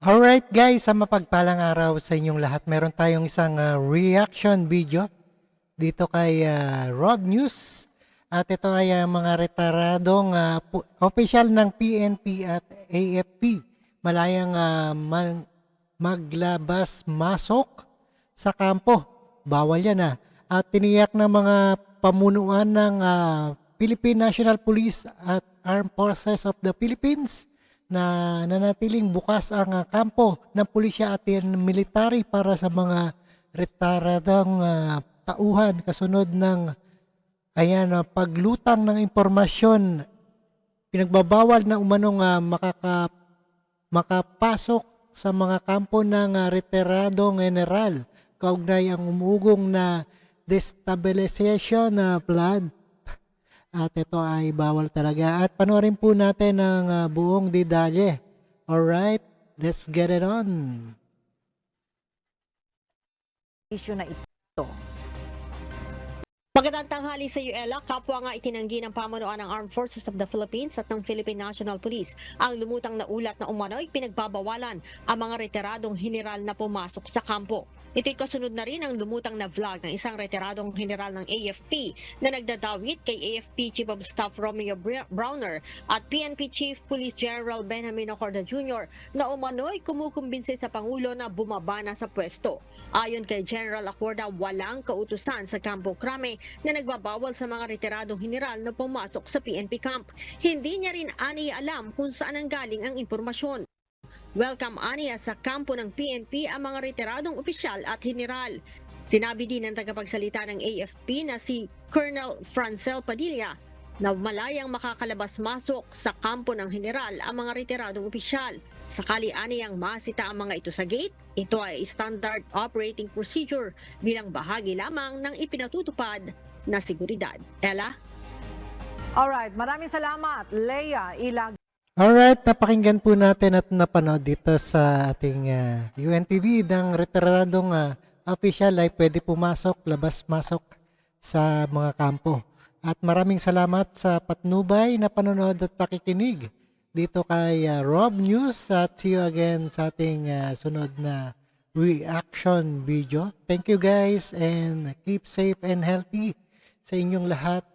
Alright guys, sa mapagpalang araw sa inyong lahat, meron tayong isang reaction video dito kay Rob News. At ito ay mga retiradong official ng PNP at AFP. Malayang maglabas-masok sa kampo. Bawal yan At tiniyak ng mga pamunuan ng Philippine National Police at Armed Forces of the Philippines na nanatiling bukas ang kampo ng pulisya at military para sa mga retiradong tauhan kasunod ng paglutang ng impormasyon. Pinagbabawal na umanong makapasok sa mga kampo ng retiradong general kaugnay ang umugong na destabilization na flood. At ito ay bawal talaga. At panoorin po natin ang buong detalye. Alright, let's get it on. Issue na ito. Magandang tanghali sa iyo, Ella. Kapwa nga itinanggi ng pamunuan ng Armed Forces of the Philippines at ng Philippine National Police ang lumutang na ulat na umano'y pinagbabawalan ang mga retiradong general na pumasok sa kampo. Ito'y kasunod na rin ang lumutang na vlog ng isang retiradong general ng AFP na nagdadawit kay AFP Chief of Staff Romeo Browner at PNP Chief Police General Benjamin Ocorda Jr. na umano'y kumukumbinse sa Pangulo na bumaba na sa pwesto. Ayon kay General Ocorda, walang kautusan sa Campo Crame na nagbabawal sa mga retiradong general na pumasok sa PNP camp. Hindi niya rin ani alam kung saan ang galing ang impormasyon. Welcome aniya sa kampo ng PNP ang mga retiradong opisyal at general. Sinabi din ng tagapagsalita ng AFP na si Colonel Francel Padilla na malayang makakalabas-masok sa kampo ng general ang mga retiradong opisyal. Sakali aniyang masita ang mga ito sa gate, ito ay standard operating procedure bilang bahagi lamang ng ipinatutupad na seguridad. Ella? Alright, maraming salamat, Leia Ilag. Alright, napakinggan po natin at napanood dito sa ating UNTV ng retiradong official ay pwede pumasok, labas-masok sa mga kampo. At maraming salamat sa patnubay na panonood at pakikinig dito kay Rob News at see you again sa ating sunod na reaction video. Thank you guys and keep safe and healthy sa inyong lahat.